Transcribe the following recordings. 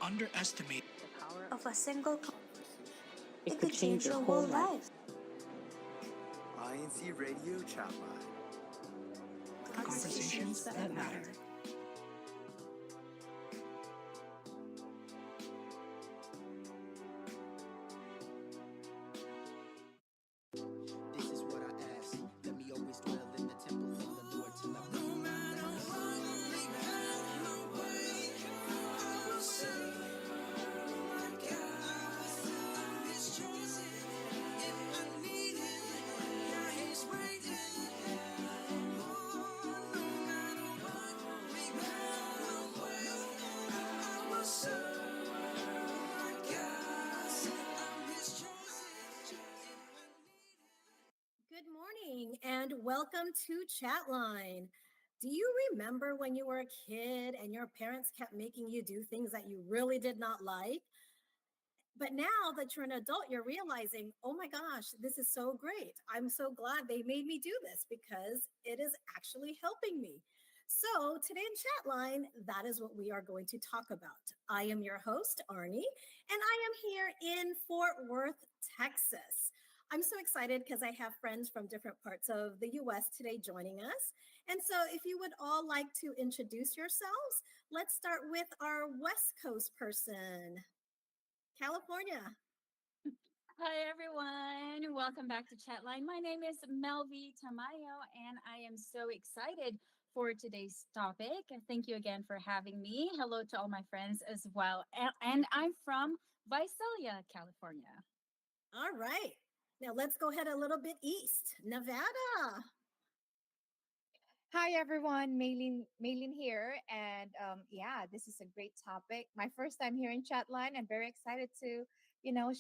underestimate the power of a single it could change your whole life. INCRadio Chatline. conversations that matter. This is what I ask. Let me always dwell in the temple of the Lord till I no matter what may pass my way, I will serve my God. I'm His chosen. If I need Him, now He's waiting. Oh, no matter what may pass my way, I will serve my God. I'm His chosen. If I need Him. Good morning and welcome to Chatline. Do you remember when you were a kid and your parents kept making you do things that you really did not like? But now that you're an adult, you're realizing, oh my gosh, this is so great. I'm so glad they made me do this because it is actually helping me. So today in Chatline, that is what we are going to talk about. I am your host, Arnie, and I am here in Fort Worth, Texas. I'm so excited because I have friends from different parts of the US today joining us. And so if you would all like to introduce yourselves, let's start with our West Coast person, California. Hi, everyone. Welcome back to Chatline. My name is Melvi Tamayo, and I am so excited for today's topic. Thank you again for having me. Hello to all my friends as well. And I'm from Visalia, California. All right. Now let's go ahead a little bit east, Nevada. Hi everyone, Maylin here, and yeah, this is a great topic. My first time here in Chatline. I'm very excited to,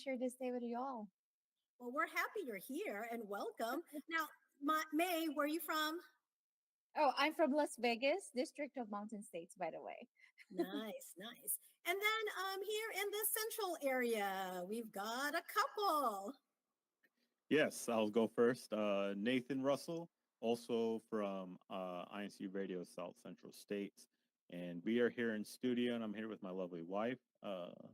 share this day with you all. Well, we're happy you're here and welcome. Now, May, where are you from? Oh, I'm from Las Vegas, District of Mountain States, by the way. Nice, nice. And then here in the central area, we've got a couple. Yes, I'll go first. Nathan Russell, also from INCRadio South Central States. And we are here in studio, and I'm here with my lovely wife.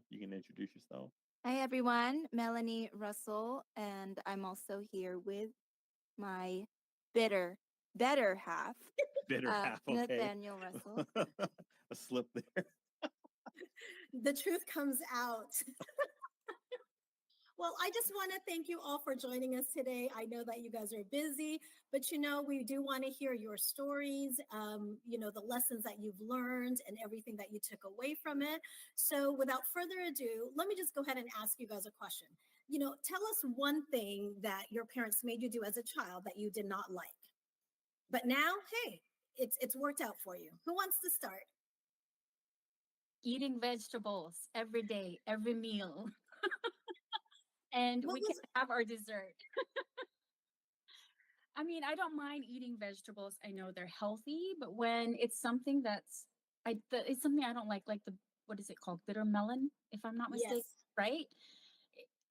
You can introduce yourself. Hi, everyone. Melanie Russell, and I'm also here with my better half. Better half, okay. Nathaniel Russell. A slip there. The truth comes out. Well, I just want to thank you all for joining us today. I know that you guys are busy, but we do want to hear your stories, the lessons that you've learned and everything that you took away from it. So without further ado, let me just go ahead and ask you guys a question. Tell us one thing that your parents made you do as a child that you did not like. But now, hey, it's worked out for you. Who wants to start? Eating vegetables every day, every meal. And we can have our dessert. I mean, I don't mind eating vegetables. I know they're healthy, but when it's something it's something I don't like what is it called? Bitter melon, if I'm not mistaken, yes. Right?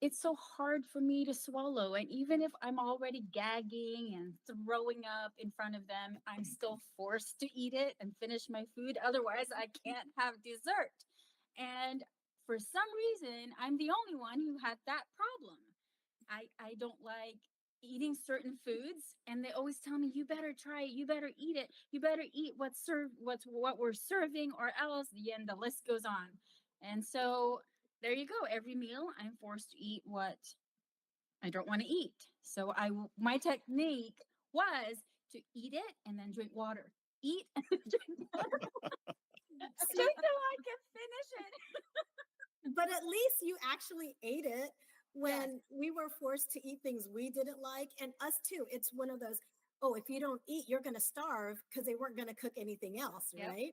It's so hard for me to swallow. And even if I'm already gagging and throwing up in front of them, I'm still forced to eat it and finish my food. Otherwise, I can't have dessert. And for some reason, I'm the only one who had that problem. I don't like eating certain foods, and they always tell me, you better try it, you better eat it, you better eat what we're serving, or else the list goes on. And so there you go. Every meal, I'm forced to eat what I don't want to eat. So my technique was to eat it and then drink water. Eat and drink water. Just so I can finish it. But at least you actually ate it when we were forced to eat things we didn't like. And us too. It's one of those, if you don't eat, you're going to starve, because they weren't going to cook anything else, yep. Right?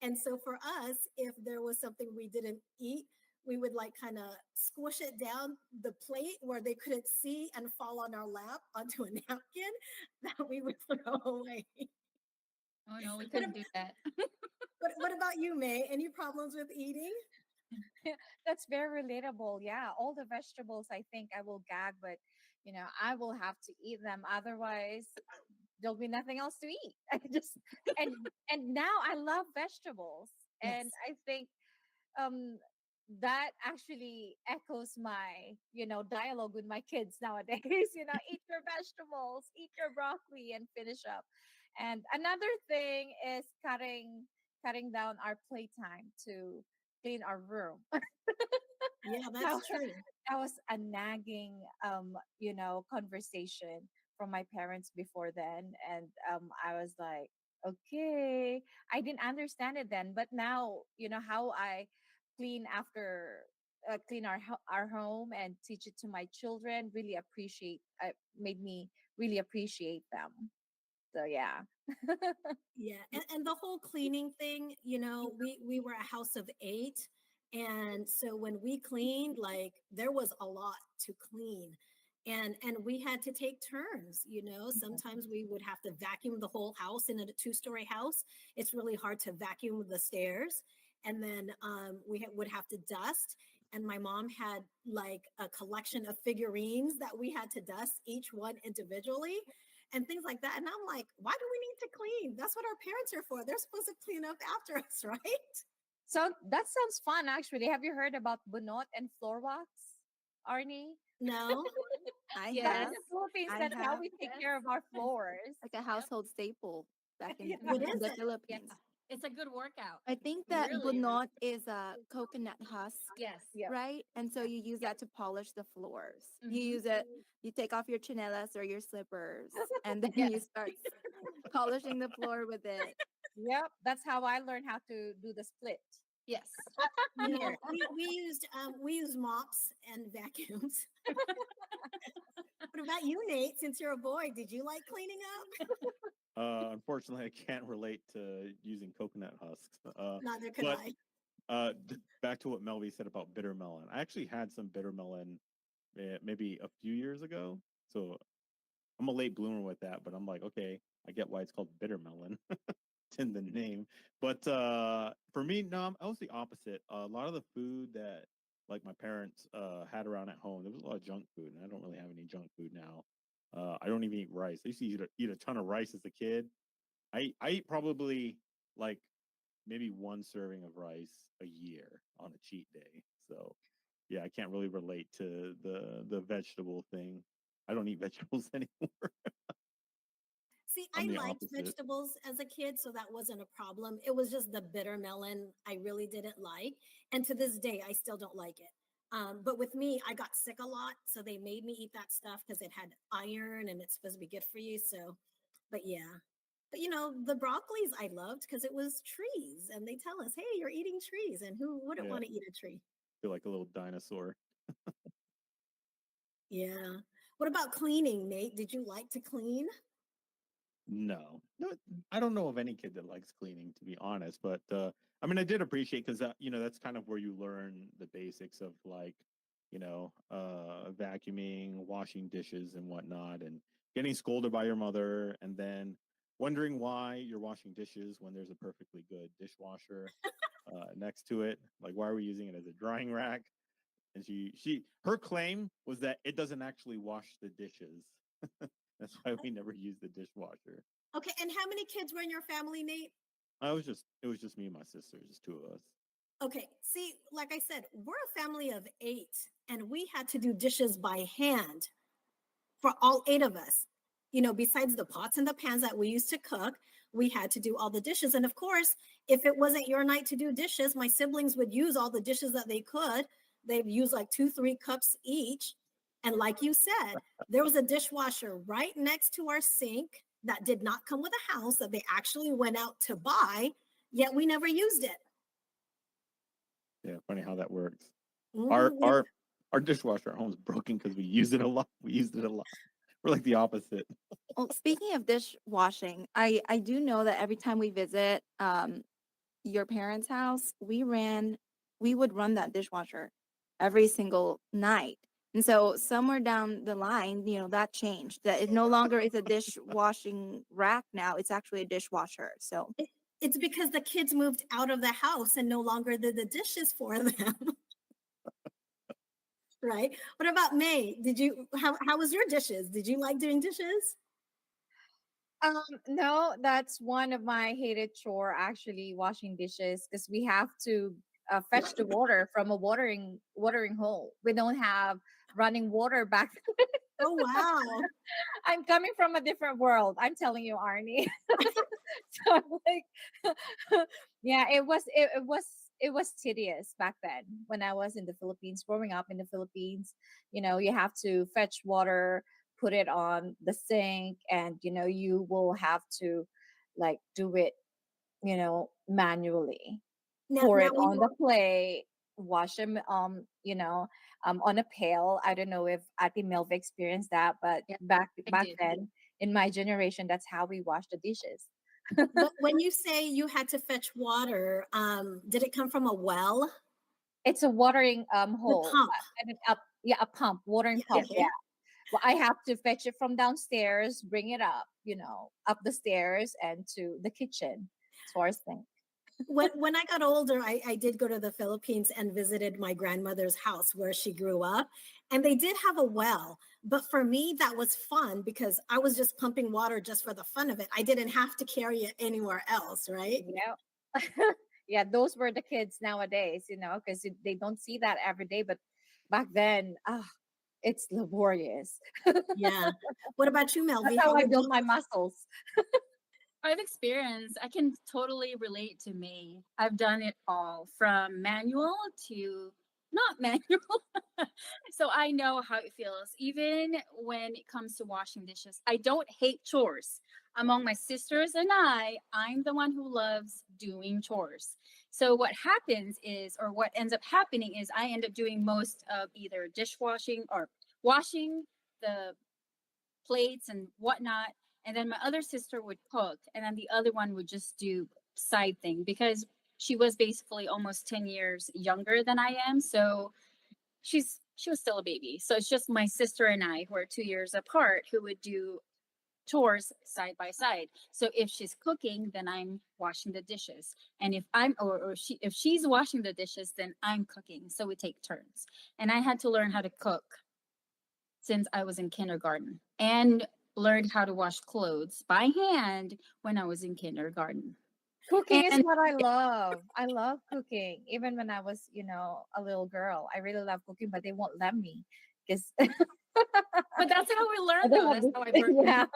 And so for us, if there was something we didn't eat, we would kind of squish it down the plate where they couldn't see and fall on our lap onto a napkin that we would throw away. Oh, no, we couldn't do that. What about you, May? Any problems with eating? That's very relatable. Yeah, all the vegetables, I think I will gag, but I will have to eat them. Otherwise, there'll be nothing else to eat. And now I love vegetables, and yes. I think that actually echoes my, dialogue with my kids nowadays. Eat your vegetables, eat your broccoli, and finish up. And another thing is cutting down our playtime to clean our room. Yeah, that, that's true. that was a nagging conversation from my parents before then. And I was like, okay, I didn't understand it then, but now how I clean after clean our home and teach it to my children really made me really appreciate them. So yeah. Yeah, and the whole cleaning thing, we were a house of 8, and so when we cleaned, like there was a lot to clean, and we had to take turns. Sometimes we would have to vacuum the whole house in a 2-story house. It's really hard to vacuum the stairs, and then would have to dust. And my mom had like a collection of figurines that we had to dust each one individually and things like that. And I'm like, why do we need to clean? That's what our parents are for. They're supposed to clean up after us, right? So that sounds fun, actually. Have you heard about bunot and floor wax, Arnie? No. I Because in have. the Philippines, I that's how have. we take care of our floors. Like a household staple back in, Yeah. What in is the it? Yeah. Philippines. It's a good workout. I think that Really is. bunot is a coconut husk, Yes. Yep. right? And so you use that to polish the floors. You Mhm. use it, you take off your chanelas or your slippers, and then Yes. you start polishing the floor with it. Yep. That's how I learned how to do the split. Yes. No, Here. we use mops and vacuums. What about you, Nate? Since you're a boy, did you like cleaning up? Unfortunately, I can't relate to using coconut husks. Neither could But I. back to what Melvie said about bitter melon. I actually had some bitter melon maybe a few years ago. So I'm a late bloomer with that, but I'm like, okay, I get why it's called bitter melon. It's in the name. But for me, no, I was the opposite. A lot of the food that like my parents had around at home, there was a lot of junk food, and I don't really have any junk food now. I don't even eat rice. I used to eat a ton of rice as a kid. I eat probably like maybe one serving of rice a year on a cheat day. So yeah, I can't really relate to the vegetable thing. I don't eat vegetables anymore. See, I'm I the liked opposite. vegetables as a kid, so that wasn't a problem. It was just the bitter melon I really didn't like. And to this day, I still don't like it. But with me, I got sick a lot. So they made me eat that stuff because it had iron and it's supposed to be good for you. So, but yeah. But the broccolis I loved because it was trees. And they tell us, hey, you're eating trees. And who wouldn't Yeah, want to eat a tree? feel like a little dinosaur. Yeah. What about cleaning, Nate? Did you like to clean? No, no, I don't know of any kid that likes cleaning, to be honest. But I mean, I did appreciate because that's kind of where you learn the basics of like, vacuuming, washing dishes, and whatnot, and getting scolded by your mother, and then wondering why you're washing dishes when there's a perfectly good dishwasher next to it. Like, why are we using it as a drying rack? And her claim was that it doesn't actually wash the dishes. That's why we never use the dishwasher. Okay. And how many kids were in your family, Nate? It was just me and my sisters, just two of us. Okay, see, like I said, we're a family of 8, and we had to do dishes by hand for all 8 of us. Besides the pots and the pans that we used to cook, we had to do all the dishes. And of course, if it wasn't your night to do dishes, my siblings would use all the dishes that they could. They'd use like 2, 3 cups each. And like you said, there was a dishwasher right next to our sink that did not come with a house that they actually went out to buy, yet we never used it. Yeah, funny how that works. Our Mhm. our our dishwasher at home is broken because we use it a lot. We used it a lot. We're like the opposite. Well, speaking of dishwashing, I do know that every time we visit your parents' house, we would run that dishwasher every single night. And so somewhere down the line, that changed. That it no longer is a dishwashing rack now. It's actually a dishwasher. So It- It's because the kids moved out of the house and no longer did the dishes for them. Right? What about May? How was your dishes? Did you like doing dishes? No, that's one of my hated chore, actually, washing dishes, because we have to fetch the water from a watering hole. We don't have running water back. Oh wow. I'm coming from a different world. I'm telling you, Arnie. So I'm like, yeah, it was tedious back then when I was in the Philippines, growing up in the Philippines. You have to fetch water, put it on the sink, and you will have to like do it, manually. Pour Now it when on the plate, wash them, on a pail. I don't know if Ati Melva experienced that, but Yeah, I back did. then in my generation, that's how we wash the dishes. but when you say you had to fetch water, did it come from a well? It's a watering The hole. pump. I mean, yeah, a pump, watering Yeah, pump. okay. Yeah. Well, I have to fetch it from downstairs, bring it up, up the stairs and to the kitchen. As far as thing. When I got older, I did go to the Philippines and visited my grandmother's house where she grew up. And they did have a well. But for me, that was fun because I was just pumping water just for the fun of it. I didn't have to carry it anywhere else, right? Yeah. Yeah, those were the kids nowadays, because they don't see that every day. But back then, it's laborious. Yeah. What about you, That's Melvi? how How I did build you? my muscles. I've experienced, I can totally relate to me. I've done it all from manual to not manual. So I know how it feels. Even when it comes to washing dishes, I don't hate chores. Among my sisters and I'm the one who loves doing chores. So what happens is, or what ends up happening is, I end up doing most of either dishwashing or washing the plates and whatnot. And then my other sister would cook, and then the other one would just do side thing because she was basically almost 10 years younger than I am. So she was still a baby. So it's just my sister and I, who are 2 years apart, who would do chores side by side. So if she's cooking, then I'm washing the dishes. And if I'm or she if she's washing the dishes, then I'm cooking. So we take turns. And I had to learn how to cook since I was in kindergarten and learned how to wash clothes by hand when I was in kindergarten. Cooking is And what I love. I love cooking. Even when I was, a little girl, I really love cooking, but they won't let me because but that's how we I learn don't though. have That's this. how I learned.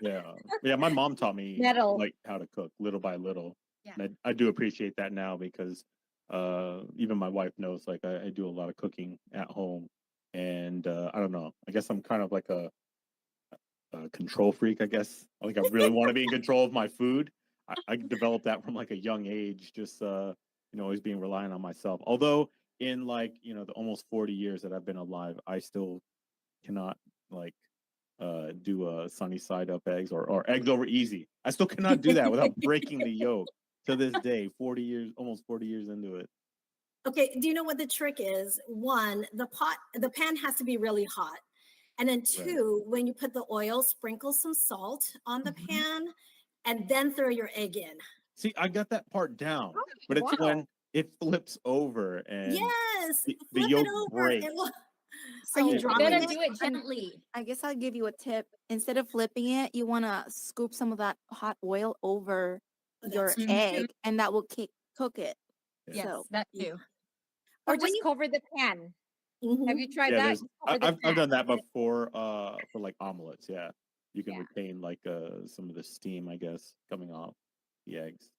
Yeah, Yeah, my mom taught me metal. like how to cook little by little. Yeah. And I do appreciate that now because even my wife knows like I do a lot of cooking at home. And I don't know, I guess I'm kind of like a control freak, I guess. Like I really want to be in control of my food. I developed that from like a young age, just always being reliant on myself. Although in like, the almost 40 years that I've been alive, I still cannot like do a sunny side up eggs or eggs over easy. I still cannot do that without breaking the yolk to this day, 40 years, almost 40 years into it. Okay, do you know what the trick is? One, the pan has to be really hot. And then Right. two, when you put the oil, sprinkle some salt on the Mhm. pan and then throw your egg in. See, I got that part down, Oh, but it's wow. when it flips over and Yes, the flip it yolk over. It breaks. will. Are you So You dropping gotta it? do it gently. I guess I'll give you a tip. Instead of flipping it, you want to scoop some of that hot oil over Oh, your that's true Mhm. too. egg, and that will cook it. Yeah. Yes, So that Yeah. too. Or But when just you, cover the pan. Have mhm. you tried Yeah, that? Just cover the I've pan. done that before for like omelets. Yeah, you can Yeah. retain like some of the steam, I guess, coming off the eggs.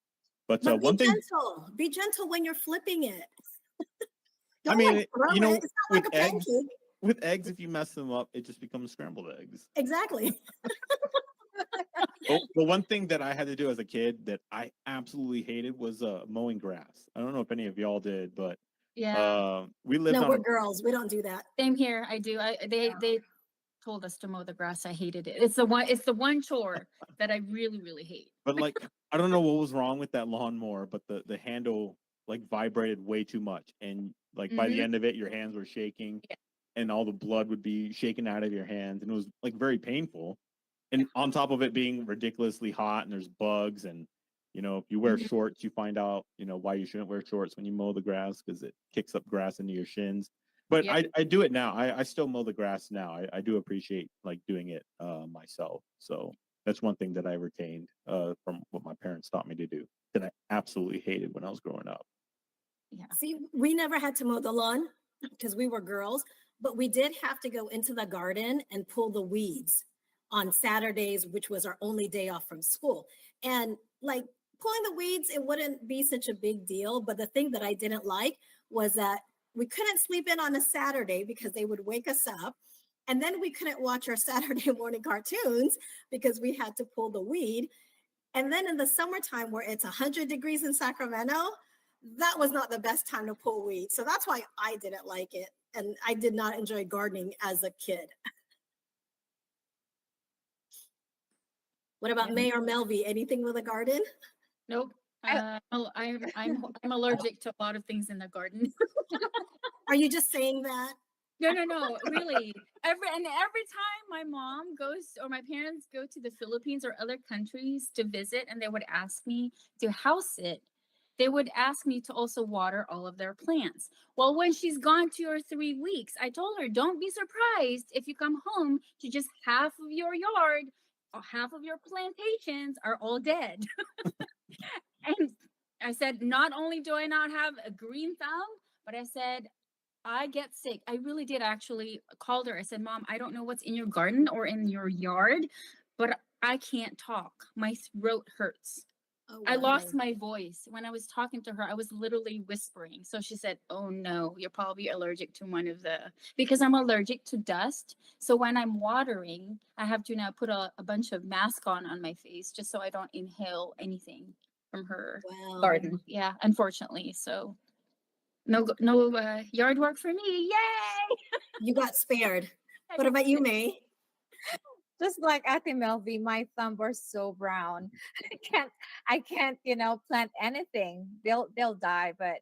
But But be one thing, gentle. Be gentle when you're flipping it. I Don't like mean, throw it. It's not like with a eggs, pancake. if you mess them up, it just becomes scrambled eggs. Exactly. Oh, the one thing that I had to do as a kid that I absolutely hated was mowing grass. I don't know if any of y'all did, but Yeah. we lived No, on we're a girls. We don't do that. Same here. I do. They told us to mow the grass. I hated it. It's the one chore that I really, really hate. but like I don't know what was wrong with that lawnmower, but the handle like vibrated way too much, and like by the Hmm. end of it, your hands were shaking, Yeah. and all the blood would be shaken out of your hands, and it was like very painful. Yeah. And on top of it being ridiculously hot, and there's bugs, and if you wear Mhm. shorts, you find out why you shouldn't wear shorts when you mow the grass because it kicks up grass into your shins. But Yep. I do it now. I still mow the grass now. I do appreciate like doing it myself. So that's one thing that I retained from what my parents taught me to do that I absolutely hated when I was growing up. Yeah. See, we never had to mow the lawn because we were girls, but we did have to go into the garden and pull the weeds on Saturdays, which was our only day off from school. And like pulling the weeds, it wouldn't be such a big deal. But the thing that I didn't like was that we couldn't sleep in on a Saturday because they would wake us up. And then we couldn't watch our Saturday morning cartoons because we had to pull the weed. And then in the summertime, where it's 100 degrees in Sacramento, that was not the best time to pull weeds. So that's why I didn't like it. And I did not enjoy gardening as a kid. What about Yeah. May or Melvi? Anything with a garden? Nope. I, I'm allergic to a lot of things in the garden. Are you just saying that? No, really. Every time my mom goes or my parents go to the Philippines or other countries to visit, and they would ask me to house sit, they would ask me to also water all of their plants. Well, when she's gone 2 or 3 weeks, I told her, don't be surprised if you come home to just half of your yard, or half of your plantations are all dead. And I said, not only do I not have a green thumb, but I said, I get sick. I really did actually called her. I said, Mom, I don't know what's in your garden or in your yard, but I can't talk. My throat hurts. Oh, I wow. lost my voice. When I was talking to her, I was literally whispering. So she said, oh no, you're probably allergic to one of the, because I'm allergic to dust. So when I'm watering, I have to now put a bunch of mask on my face just so I don't inhale anything from her Wow. garden. Yeah, unfortunately. So no yard work for me. Yay! You got spared. What about you, May? just like Ate Melvi, my thumb are so brown. I can't, plant anything. They'll die. But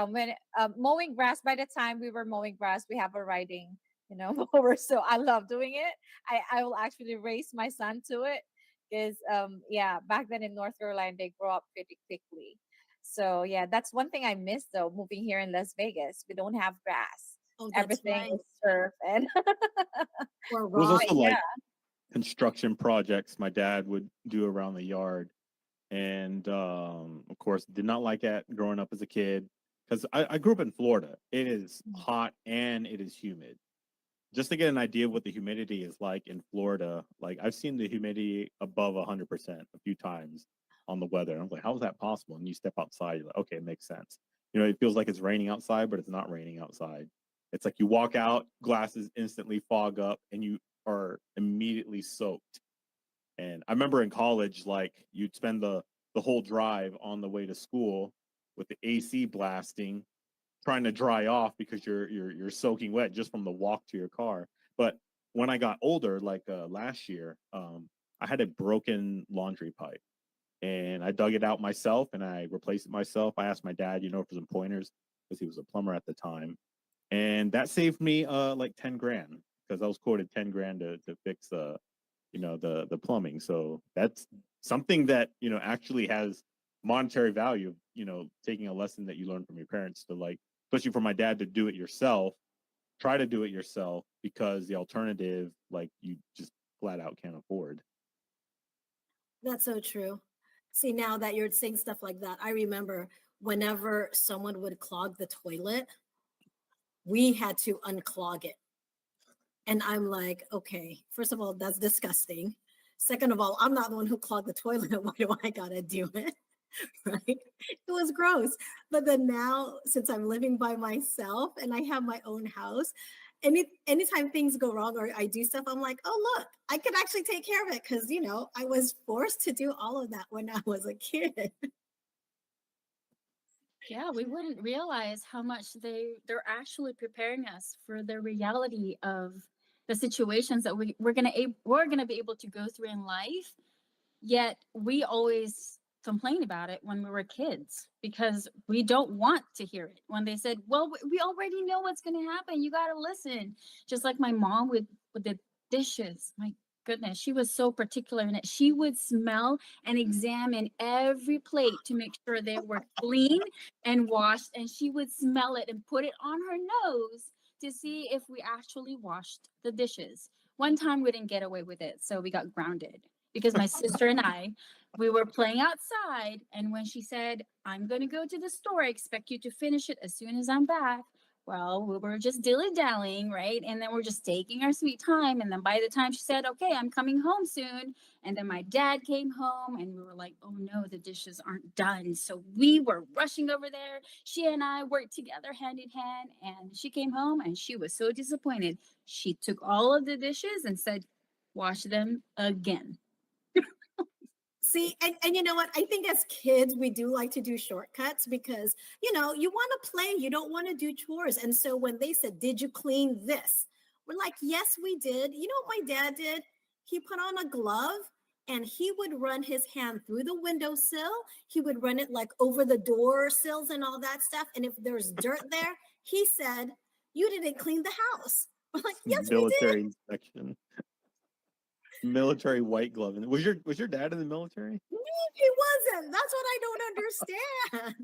when mowing grass, by the time we were mowing grass, we have a riding, mower. So I love doing it. I will actually raise my son to it because yeah, back then in North Carolina they grow up pretty quickly. So yeah, that's one thing I miss though, moving here in Las Vegas. We don't have grass. Oh, that's Everything right. is turf and Or It was rock. also yeah. like construction projects my dad would do around the yard. And of course, did not like it growing up as a kid because I grew up in Florida. It is hot and it is humid. Just to get an idea of what the humidity is like in Florida, like I've seen the humidity above 100% a few times on the weather. And I'm like, how is that possible? And you step outside, you're like, okay, it makes sense. It feels like it's raining outside, but it's not raining outside. It's like you walk out, glasses instantly fog up, and you are immediately soaked. And I remember in college, like you'd spend the whole drive on the way to school with the AC blasting, trying to dry off because you're soaking wet just from the walk to your car. But when I got older, like last year, I had a broken laundry pipe, and I dug it out myself and I replaced it myself. I asked my dad, for some pointers because he was a plumber at the time, and that saved me like 10 grand because I was quoted 10 grand to fix the plumbing. So that's something that actually has monetary value. Taking a lesson that you learned from your parents to, like, especially for my dad, to do it yourself. Try to do it yourself because the alternative, like, you just flat out can't afford. That's so true. See, now that you're saying stuff like that, I remember whenever someone would clog the toilet, we had to unclog it. And I'm like, okay, first of all, that's disgusting. Second of all, I'm not the one who clogged the toilet. Why do I gotta do it? Right? It was gross. But then now, since I'm living by myself and I have my own house, anytime things go wrong or I do stuff, I'm like, oh look, I can actually take care of it because I was forced to do all of that when I was a kid. Yeah, we wouldn't realize how much they're actually preparing us for the reality of the situations that we're gonna be able to go through in life. Yet we always complain about it when we were kids because we don't want to hear it. When they said, "Well, we already know what's going to happen. You got to listen." Just like my mom with the dishes. My goodness, she was so particular in it. She would smell and examine every plate to make sure they were clean and washed, and she would smell it and put it on her nose to see if we actually washed the dishes. One time we didn't get away with it, so we got grounded. because my sister and we were playing outside. And when she said, I'm going to go to the store, I expect you to finish it as soon as I'm back. Well, we were just dilly-dallying, right? And then we're just taking our sweet time. And then by the time she said, okay, I'm coming home soon. And then my dad came home and we were like, oh no, the dishes aren't done. So we were rushing over there. She and I worked together hand in hand. And she came home and she was so disappointed. She took all of the dishes and said, wash them again. See, and you know what? I think as kids, we do like to do shortcuts because, you want to play, you don't want to do chores. And so when they said, did you clean this? We're like, yes, we did. You know what my dad did? He put on a glove and he would run his hand through the windowsill. He would run it like over the door sills and all that stuff. And if there's dirt there, he said, you didn't clean the house. We're like, yes, we did. Military inspection. Military white glove. Was your dad in the military? No, he wasn't. That's what I don't understand.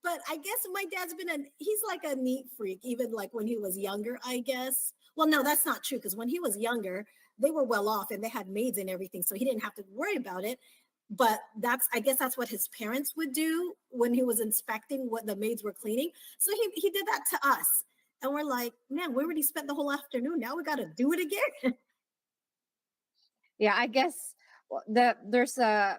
But I guess my dad's he's like a neat freak, even like when he was younger, I guess. Well, no, that's not true because when he was younger, they were well off and they had maids and everything. So he didn't have to worry about it. But I guess that's what his parents would do when he was inspecting what the maids were cleaning. So he did that to us. And we're like, man, we already spent the whole afternoon. Now we got to do it again. Yeah, I guess there's a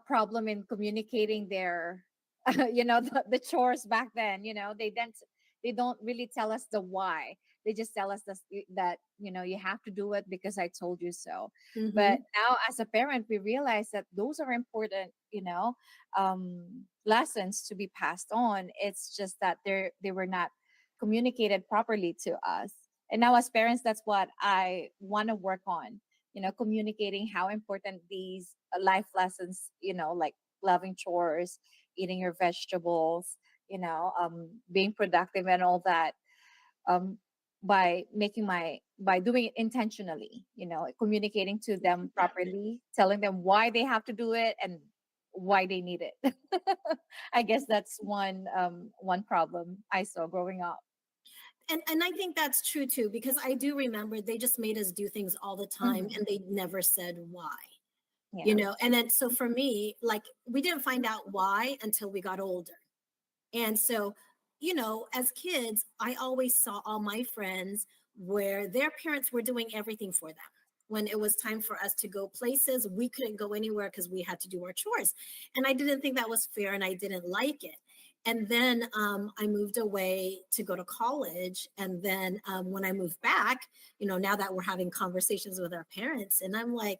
problem in communicating their the chores back then. They don't really tell us the why. They just tell us that you have to do it because I told you so. Mm-hmm. But now as a parent, we realize that those are important lessons to be passed on. It's just that they were not communicated properly to us. And now as parents, that's what I want to work on, communicating how important these life lessons, like loving chores, eating your vegetables, being productive and all that, by doing it intentionally, communicating to them properly, telling them why they have to do it and why they need it. I guess that's one problem I saw growing up. And I think that's true too, because I do remember they just made us do things all the time and they never said why. Yeah. And then so for me, like we didn't find out why until we got older. And so, as kids, I always saw all my friends where their parents were doing everything for them. When it was time for us to go places, we couldn't go anywhere because we had to do our chores. And I didn't think that was fair and I didn't like it. And then I moved away to go to college. And then when I moved back, now that we're having conversations with our parents, and I'm like,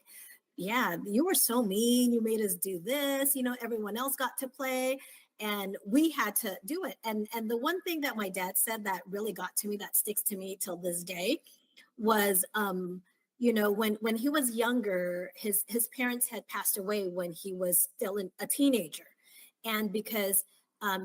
yeah, you were so mean. You made us do this. Everyone else got to play and we had to do it. And the one thing that my dad said that really got to me, that sticks to me till this day, was when he was younger, his parents had passed away when he was still a teenager. And because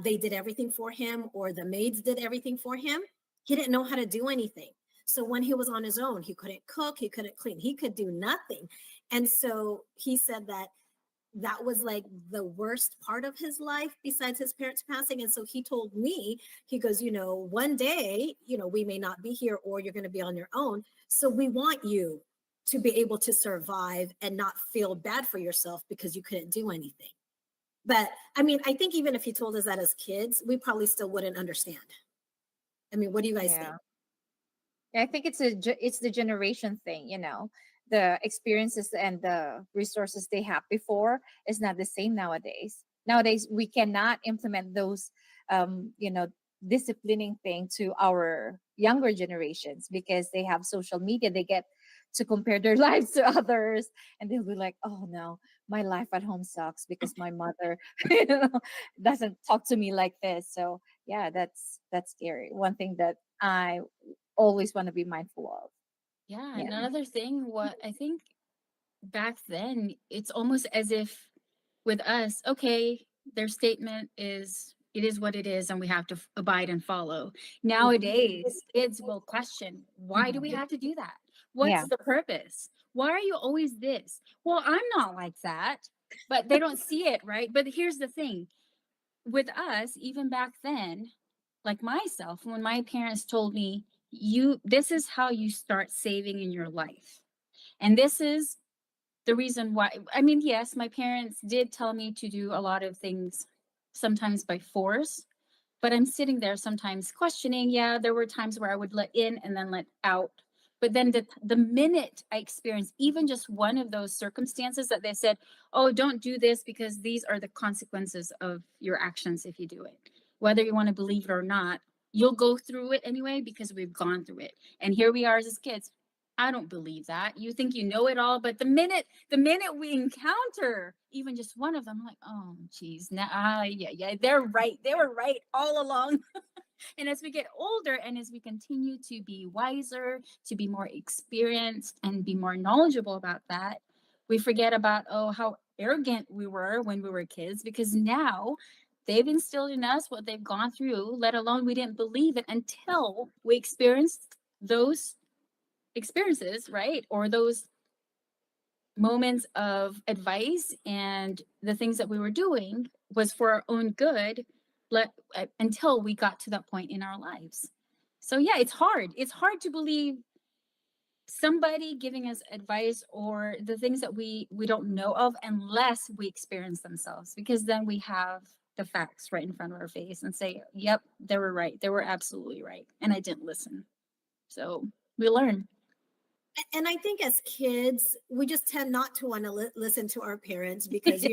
they did everything for him, or the maids did everything for him, he didn't know how to do anything. So when he was on his own, he couldn't cook, he couldn't clean, he could do nothing. And so he said that was like the worst part of his life besides his parents passing. And so he told me, he goes, one day, we may not be here or you're going to be on your own. So we want you to be able to survive and not feel bad for yourself because you couldn't do anything. But I mean, I think even if he told us that as kids, we probably still wouldn't understand. I mean, what do you guys think? Yeah, I think it's the generation thing, the experiences and the resources they have before is not the same nowadays. Nowadays, we cannot implement those, disciplining thing to our younger generations because they have social media. They get to compare their lives to others and they'll be like, oh no, my life at home sucks because my mother doesn't talk to me like this. So yeah, that's scary. One thing that I always want to be mindful of. Yeah, and another thing, what I think back then, it's almost as if with us, okay, their statement is it is what it is, and we have to abide and follow. Nowadays, kids will question, why do we have to do that? What's the purpose? Why are you always this? Well, I'm not like that, but they don't see it, right? But here's the thing with us, even back then, like myself, when my parents told me, this is how you start saving in your life. And this is the reason why, I mean, yes, my parents did tell me to do a lot of things sometimes by force, but I'm sitting there sometimes questioning. Yeah, there were times where I would let in and then let out. But then the minute I experienced even just one of those circumstances that they said, oh, don't do this because these are the consequences of your actions if you do it. Whether you want to believe it or not, you'll go through it anyway because we've gone through it. And here we are as kids. I don't believe that. You think you know it all, but the minute we encounter even just one of them, I'm like, oh, geez, nah, yeah, they're right. They were right all along. And as we get older and as we continue to be wiser, to be more experienced and be more knowledgeable about that, we forget about, oh, how arrogant we were when we were kids, because now they've instilled in us what they've gone through, let alone we didn't believe it until we experienced those experiences, right? Or those moments of advice and the things that we were doing was for our own good, until we got to that point in our lives. So yeah, it's hard to believe somebody giving us advice or the things that we don't know of unless we experience themselves, because then we have the facts right in front of our face and say, yep, they were right, they were absolutely right, and I didn't listen. So we learn. And I think as kids, we just tend not to want to listen to our parents because,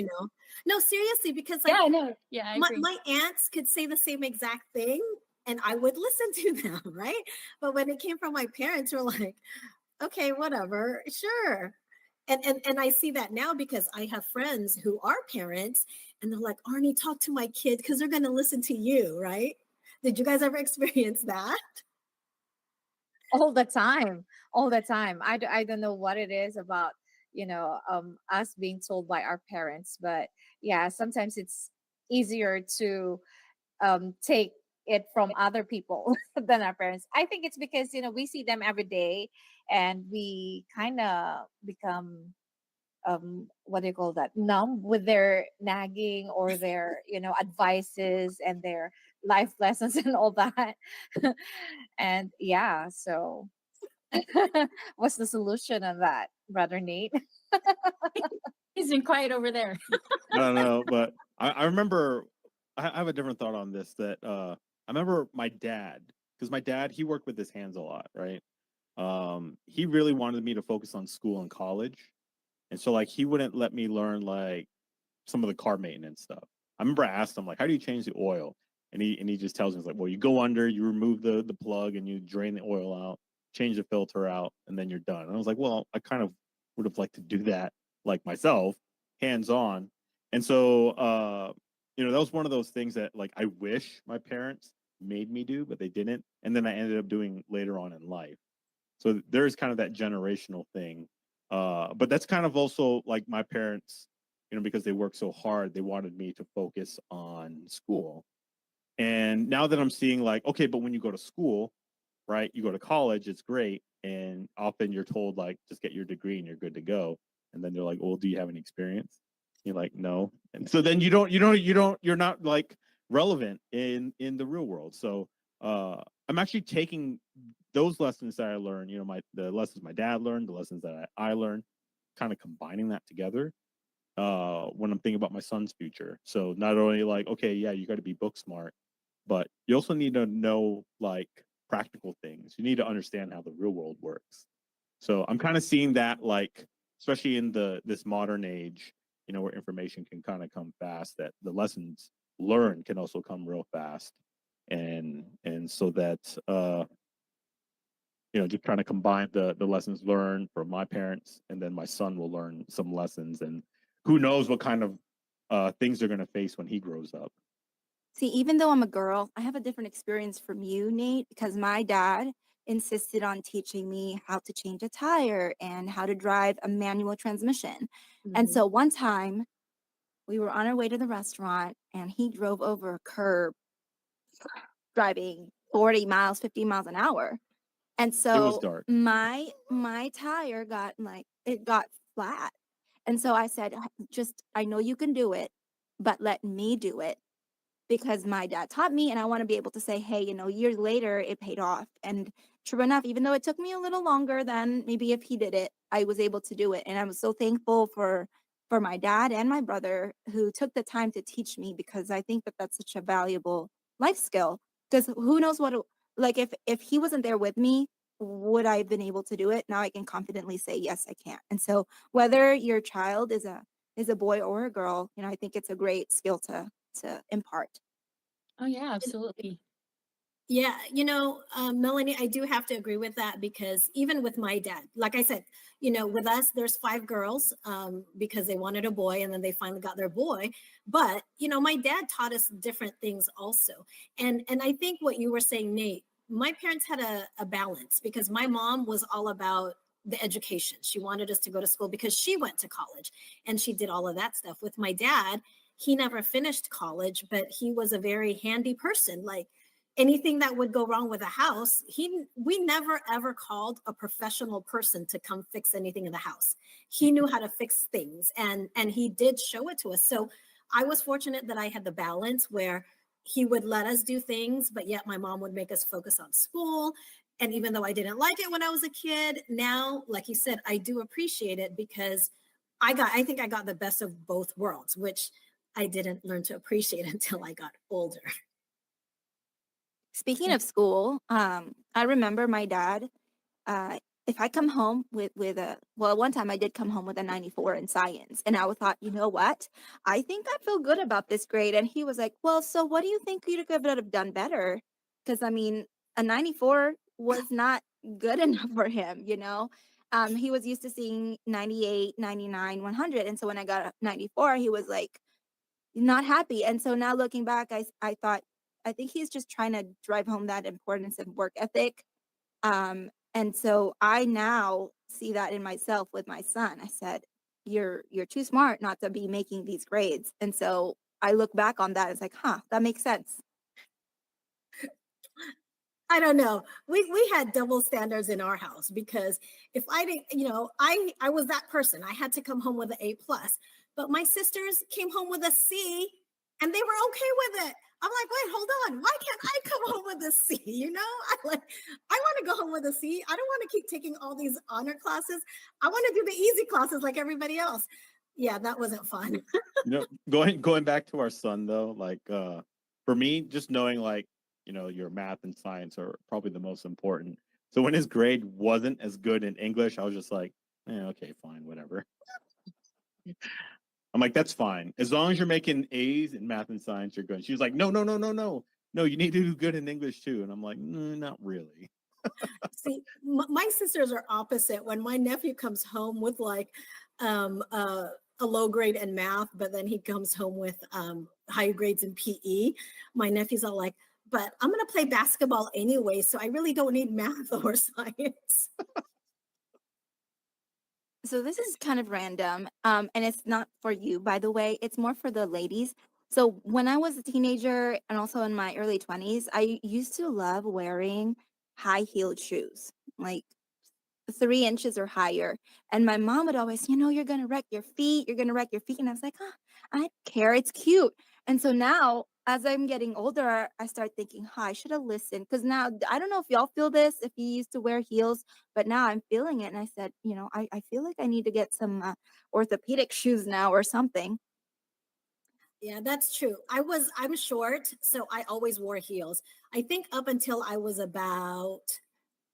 no, seriously, because like Yeah, I know. Yeah, I agree. my aunts could say the same exact thing and I would listen to them, right? But when it came from my parents, we're like, okay, whatever, sure. And I see that now because I have friends who are parents and they're like, Arnie, talk to my kid because they're going to listen to you, right? Did you guys ever experience that? All the time, all the time. I don't know what it is about, us being told by our parents, but yeah, sometimes it's easier to take it from other people than our parents. I think it's because, we see them every day and we kind of become, what do you call that, numb with their nagging or their, advices and their life lessons and all that. And yeah, so what's the solution of that, brother Nate? He's been quiet over there. No, but I remember I have a different thought on this. That I remember my dad, because my dad, he worked with his hands a lot, right? He really wanted me to focus on school and college, and so like he wouldn't let me learn like some of the car maintenance stuff. I remember I asked him like, "How do you change the oil?" And he just tells me, it's like, "Well, you go under, you remove the plug, and you drain the oil out, change the filter out, and then you're done." And I was like, "Well, I kind of would have liked to do that like myself, hands on." And so, that was one of those things that like I wish my parents made me do, but they didn't. And then I ended up doing later on in life. So there's kind of that generational thing. But that's kind of also like my parents, because they work so hard, they wanted me to focus on school. And now that I'm seeing like, okay, but when you go to school, right, you go to college, it's great. And often you're told like, just get your degree and you're good to go. And then they're like, well, do you have any experience? You're like, no. And so then you're not like relevant in the real world. So I'm actually taking those lessons that I learned, the lessons my dad learned, the lessons that I learned, kind of combining that together when I'm thinking about my son's future. So not only like, okay, yeah, you got to be book smart, but you also need to know like practical things. You need to understand how the real world works. So I'm kind of seeing that like, especially in this modern age, where information can kind of come fast, that the lessons learned can also come real fast. And so that just trying to combine the lessons learned from my parents, and then my son will learn some lessons, and who knows what kind of things they're going to face when he grows up. See, even though I'm a girl, I have a different experience from you, Nate, because my dad insisted on teaching me how to change a tire and how to drive a manual transmission. And Mhm. so one time we were on our way to the restaurant and he drove over a curb driving 40 miles, 50 miles an hour. And It was so dark. my tire got it got flat. And so I said, just, I know you can do it, but let me do it because my dad taught me and I want to be able to say, hey, years later it paid off. And true enough, even though it took me a little longer than maybe if he did it, I was able to do it. And I was so thankful for my dad and my brother who took the time to teach me, because I think that that's such a valuable life skill. Because who knows like if he wasn't there with me, would I have been able to do it? Now I can confidently say yes, I can. And so whether your child is a boy or a girl, I think it's a great skill to impart. Oh yeah, absolutely. Yeah, Melanie, I do have to agree with that, because even with my dad, like I said, with us, there's 5 girls, because they wanted a boy and then they finally got their boy. But, my dad taught us different things also. And I think what you were saying, Nate, my parents had a balance, because my mom was all about the education. She wanted us to go to school because she went to college and she did all of that stuff. With my dad, he never finished college, but he was a very handy person. Like, anything that would go wrong with a house, we never ever called a professional person to come fix anything in the house. He knew how to fix things, and he did show it to us. So I was fortunate that I had the balance where he would let us do things, but yet my mom would make us focus on school. And even though I didn't like it when I was a kid, now, like you said, I do appreciate it, because I think I got the best of both worlds, which I didn't learn to appreciate until I got older. Speaking of school, I remember my dad, if I come home with a, well, one time I did come home with a 94 in science, and I thought, you know what? I think I feel good about this grade. And he was like, well, so what do you think you could have done better? Because I mean, a 94 was not good enough for him, he was used to seeing 98, 99, 100. And so when I got a 94, he was like, not happy. And so now looking back, I thought, I think he's just trying to drive home that importance of work ethic. And so I now see that in myself with my son. I said, you're too smart not to be making these grades. And so I look back on that, it's like, that makes sense. I don't know. We had double standards in our house, because if I didn't, I was that person. I had to come home with an A+, but my sisters came home with a C, and they were okay with it. I'm like, wait, hold on. Why can't I come home with a C? I want to go home with a C. I don't want to keep taking all these honor classes. I want to do the easy classes like everybody else. Yeah, that wasn't fun. Going back to our son though, like for me, just knowing like your math and science are probably the most important. So when his grade wasn't as good in English, I was just like, okay, fine, whatever. I'm like, that's fine. As long as you're making A's in math and science, you're good. She was like, no, no, no, no, no. No, you need to do good in English too. And I'm like, not really. See, my sisters are opposite. When my nephew comes home with like a low grade in math, but then he comes home with high grades in PE, my nephew's all like, but I'm going to play basketball anyway, so I really don't need math or science. So this is kind of random, and it's not for you, by the way. It's more for the ladies. So when I was a teenager and also in my early 20s, I used to love wearing high-heeled shoes, like 3 inches or higher. And my mom would always, you're gonna wreck your feet. You're gonna wreck your feet. And I was like, I don't care. It's cute. And so now, as I'm getting older, I start thinking, I should have listened. Because now, I don't know if y'all feel this, if you used to wear heels, but now I'm feeling it. And I said, I feel like I need to get some orthopedic shoes now or something. Yeah, that's true. I'm short, so I always wore heels. I think up until I was about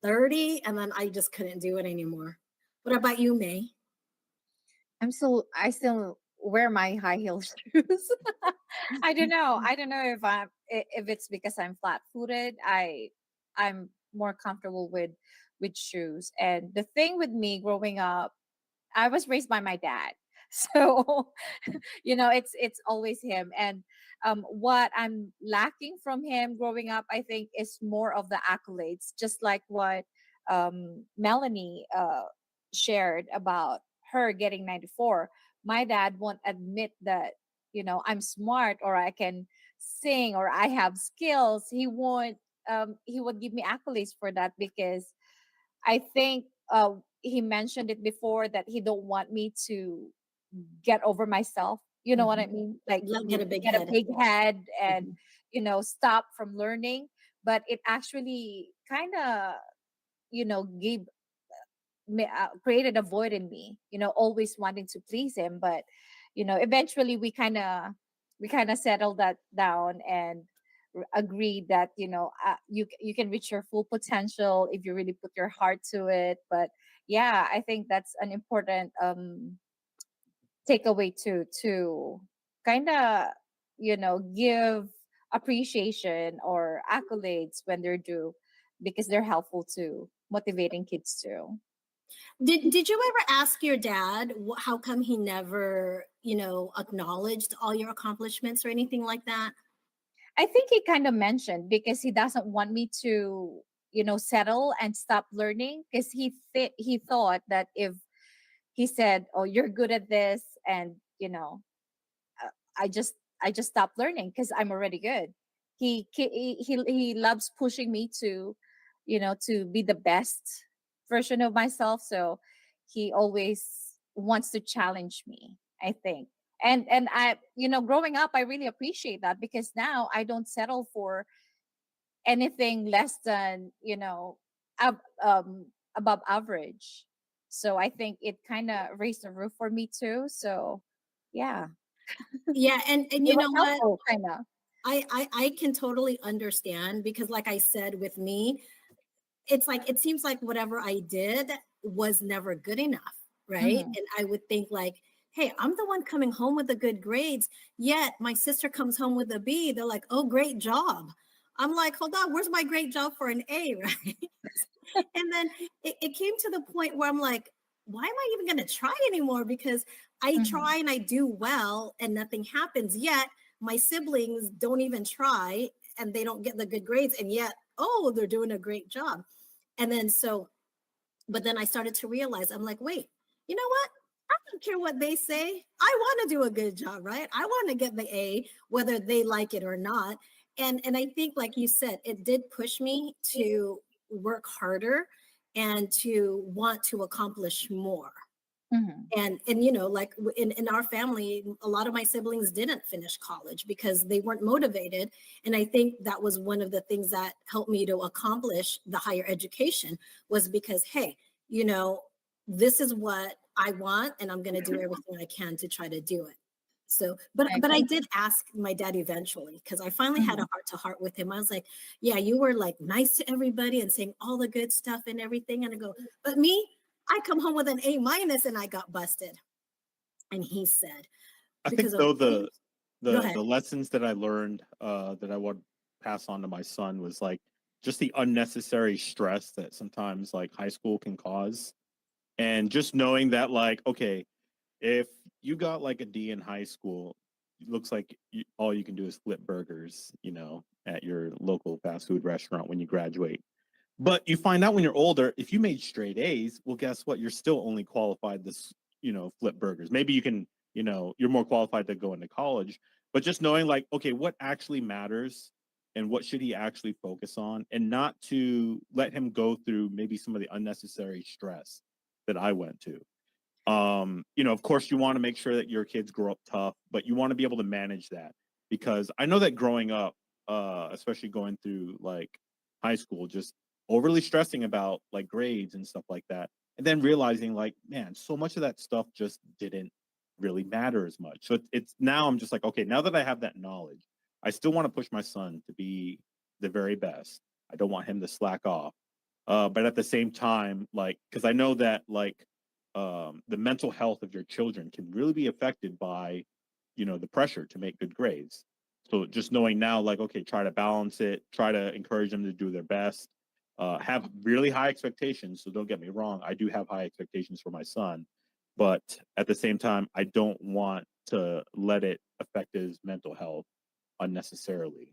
30, and then I just couldn't do it anymore. What about you, May? I still wear my high heel shoes. I don't know. I don't know if it's because I'm flat footed. I'm more comfortable with shoes. And the thing with me growing up, I was raised by my dad. So, it's always him. And what I'm lacking from him growing up, I think, is more of the accolades, just like what Melanie shared about her getting 94. My dad won't admit that, I'm smart or I can sing or I have skills. He would give me accolades for that, because I think he mentioned it before that he don't want me to get over myself. You know what I mean? Like Get a big get a head. big head and Mhm. stop from learning. But it actually kind of gave created a void in me, always wanting to please him. But eventually we kind of settled that down and agreed that you can reach your full potential if you really put your heart to it. But yeah, I think that's an important takeaway to kind of give appreciation or accolades when they're due, because they're helpful to motivating kids too. Did you ever ask your dad how come he never, acknowledged all your accomplishments or anything like that? I think he kind of mentioned, because he doesn't want me to settle and stop learning, because he thought that if he said, oh, you're good at this, and uh, i just I just stopped learning because I'm already good. He loves pushing me to be the best version of myself. So he always wants to challenge me, I think. And I, growing up, I really appreciate that, because now I don't settle for anything less than above average. So I think it kind of raised the roof for me too. So yeah, Yeah, and it you was know what? helpful, kind of. I can totally understand, because like I said, with me, it's like it seems like whatever I did was never good enough, right? Hmm. And I would think like, hey, I'm the one coming home with the good grades, yet my sister comes home with a B. They're like, oh, great job. I'm like, hold on, where's my great job for an A, right? And then it came to the point where I'm like, why am I even going to try anymore? Because I Hmm. try and I do well and nothing happens. Yet my siblings don't even try and they don't get the good grades. And yet, oh, they're doing a great job. And then but then I started to realize, I'm like, wait, you know what? I don't care what they say. I want to do a good job, right? I want to get the A, whether they like it or not. And I think, like you said, it did push me to work harder and to want to accomplish more. Hmm. And like in our family, a lot of my siblings didn't finish college because they weren't motivated. And I think that was one of the things that helped me to accomplish the higher education, was because, hey, you know this is what I want, and I'm going to do everything I can to try to do it. So I but I agree. did ask my dad eventually, because I finally had Hmm. a heart to heart with him. I was like, yeah, you were like nice to everybody and saying all the good stuff and everything, and I go, but me, I come home with an A minus and I got busted. And he said, I think because of though things. Go the ahead. the lessons that I learned that I would pass on to my son was like just the unnecessary stress that sometimes like high school can cause, and just knowing that like okay, if you got like a D in high school, it looks like all you can do is flip burgers, at your local fast food restaurant when you graduate. But you find out when you're older, if you made straight A's, well, guess what? You're still only qualified this, flip burgers. Maybe you can, you're more qualified to go into college. But just knowing like, okay, what actually matters and what should he actually focus on, and not to let him go through maybe some of the unnecessary stress that I went to. Of course, you want to make sure that your kids grow up tough, but you want to be able to manage that, because I know that growing up, especially going through like high school, just overly stressing about like grades and stuff like that, and then realizing like, man, so much of that stuff just didn't really matter as much. So it's now I'm just like, okay, now that I have that knowledge, I still want to push my son to be the very best. I don't want him to slack off. But at the same time, like, because I know that like the mental health of your children can really be affected by, the pressure to make good grades. So just knowing now, like, okay, try to balance it, try to encourage them to do their best, have really high expectations. So don't get me wrong, I do have high expectations for my son, but at the same time, I don't want to let it affect his mental health unnecessarily.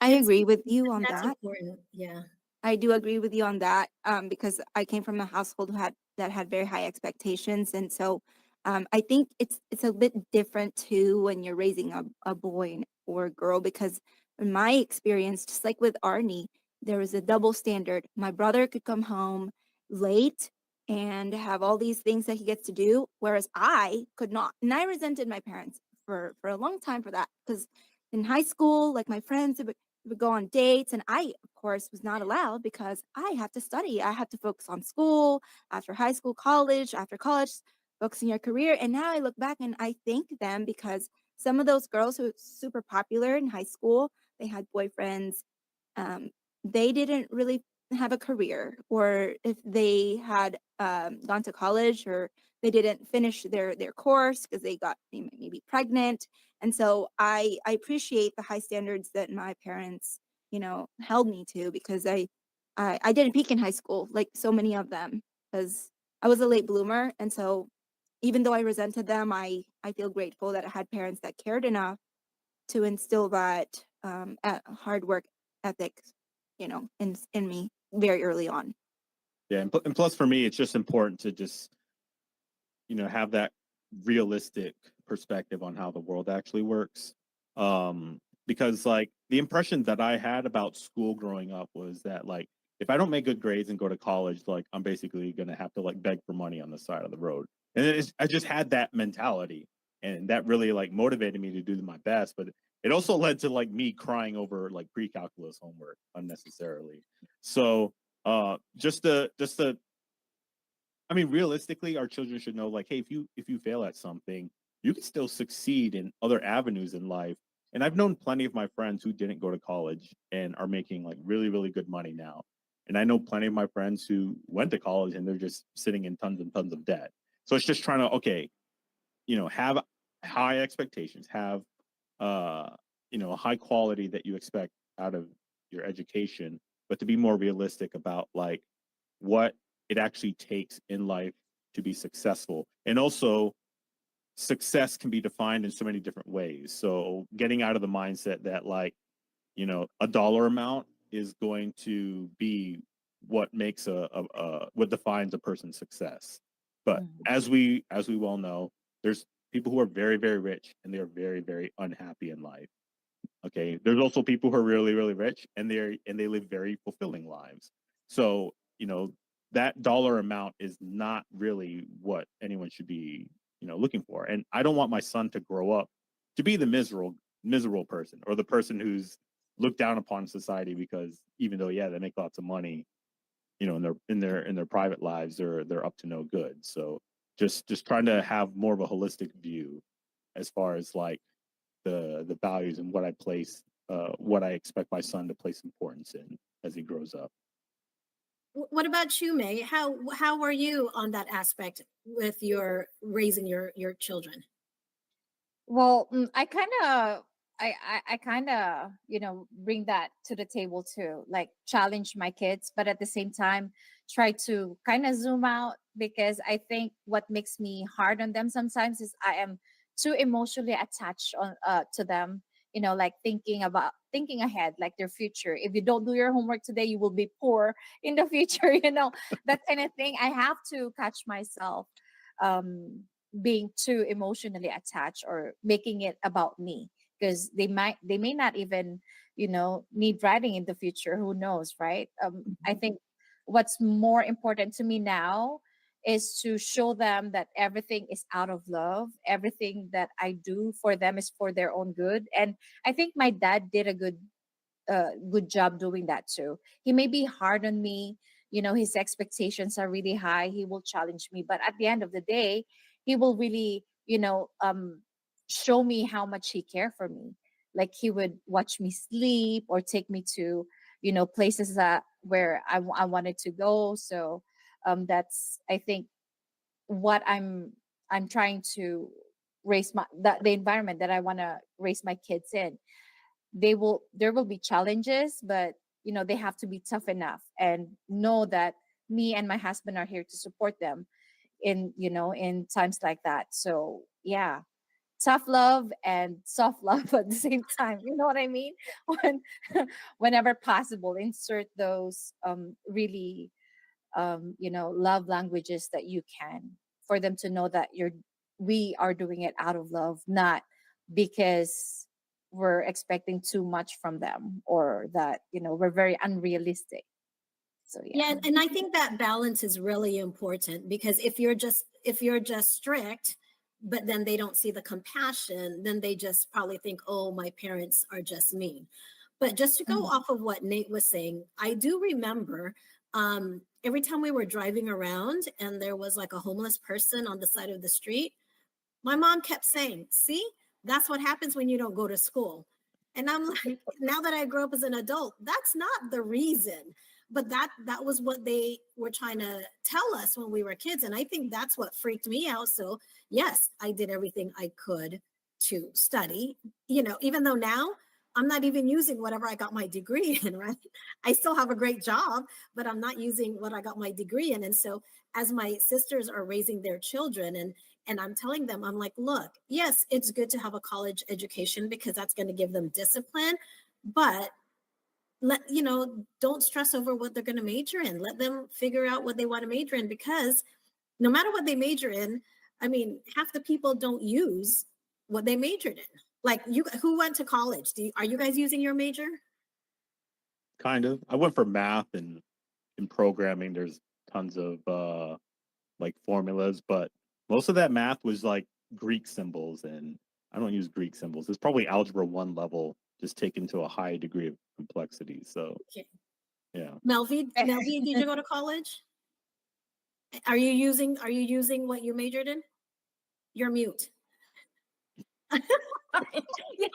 I It's agree with you on That's that. important. Yeah. I do agree with you on that, because I came from a household that had very high expectations, and so I think it's a bit different too when you're raising a boy or a girl, because in my experience, just like with Arnie, there was a double standard. My brother could come home late and have all these things that he gets to do, whereas I could not, and I resented my parents for a long time for that, because in high school, like my friends, would go on dates, and I, of course, was not allowed because I have to study. I have to focus on school, after high school, college, after college, focusing your career. And now I look back and I thank them because some of those girls who were super popular in high school, they had boyfriends, um, they didn't really have a career, or if they had gone to college, or they didn't finish their course because they got maybe pregnant. And so I appreciate the high standards that my parents, held me to, because I didn't peak in high school like so many of them, because I was a late bloomer. And so even though I resented them, I feel grateful that I had parents that cared enough to instill that hard work ethic, in me very early on. Yeah, and plus for me, it's just important to just have that realistic perspective on how the world actually works. Because like the impression that I had about school growing up was that like if I don't make good grades and go to college, like I'm basically gonna have to like beg for money on the side of the road. And I just had that mentality, and that really like motivated me to do my best. But it also led to like me crying over like pre-calculus homework unnecessarily. So just to I mean, realistically, our children should know, like, hey, if you fail at something, you can still succeed in other avenues in life. And I've known plenty of my friends who didn't go to college and are making like really, really good money now. And I know plenty of my friends who went to college and they're just sitting in tons and tons of debt. So it's just trying to, okay, have high expectations, have uh, a high quality that you expect out of your education, but to be more realistic about like what it actually takes in life to be successful. And also, success can be defined in so many different ways. So getting out of the mindset that like, a dollar amount is going to be what makes what defines a person's success. But Mhm. as we well know, there's people who are very, very rich and they're very, very unhappy in life. Okay. There's also people who are really, really rich and they live very fulfilling lives. So, that dollar amount is not really what anyone should be, looking for. And I don't want my son to grow up to be the miserable person, or the person who's looked down upon in society because even though, yeah, they make lots of money, in their private lives, they're up to no good. So just trying to have more of a holistic view as far as like the values and what I expect my son to place importance in as he grows up. What about you, May? How are you on that aspect with your raising your children? Well, I kind of, I kind of, bring that to the table too, like challenge my kids, but at the same time, try to kind of zoom out, because I think what makes me hard on them sometimes is I am too emotionally attached to them. Like thinking ahead, like their future. If you don't do your homework today, you will be poor in the future. That kind of thing. I have to catch myself. Um, Being too emotionally attached or making it about me, because they may not even need writing in the future, who knows, right? I think what's more important to me now is to show them that everything is out of love, everything that I do for them is for their own good. And I think my dad did a good job doing that too. He may be hard on me, his expectations are really high. He will challenge me, but at the end of the day, he will really, show me how much he care for me. Like he would watch me sleep or take me to, places that where I wanted to go. So that's, I think, what I'm trying to raise the environment that I want to raise my kids in. There will be challenges, but they have to be tough enough and know that me and my husband are here to support them in times like that. So yeah, tough love and soft love at the same time, you know what I mean? when Whenever possible, insert those really love languages that you can, for them to know that we are doing it out of love, not because we're expecting too much from them, or that we're very unrealistic. So yeah. Yeah, and I think that balance is really important, because if you're just strict, but then they don't see the compassion, then they just probably think, oh, my parents are just mean. But just to go Mhm. off of what Nate was saying, I do remember every time we were driving around and there was like a homeless person on the side of the street, my mom kept saying, see, that's what happens when you don't go to school. And I'm like, now that I grew up as an adult, that's not the reason. But that was what they were trying to tell us when we were kids. And I think that's what freaked me out. So yes, I did everything I could to study, even though now I'm not even using whatever I got my degree in, right? I still have a great job, but I'm not using what I got my degree in. And so as my sisters are raising their children and I'm telling them, I'm like, look, yes, it's good to have a college education because that's going to give them discipline, but don't stress over what they're going to major in. Let them figure out what they want to major in, because no matter what they major in, I mean, half the people don't use what they majored in. Like, who went to college? Are you guys using your major? Kind of. I went for math and in programming. There's tons of like formulas, but most of that math was like Greek symbols, and I don't use Greek symbols. It's probably algebra 1 level, just taken to a high degree of complexity. So Okay. yeah. Melvi, did you go to college? Are you using what you majored in? You're mute. Yes.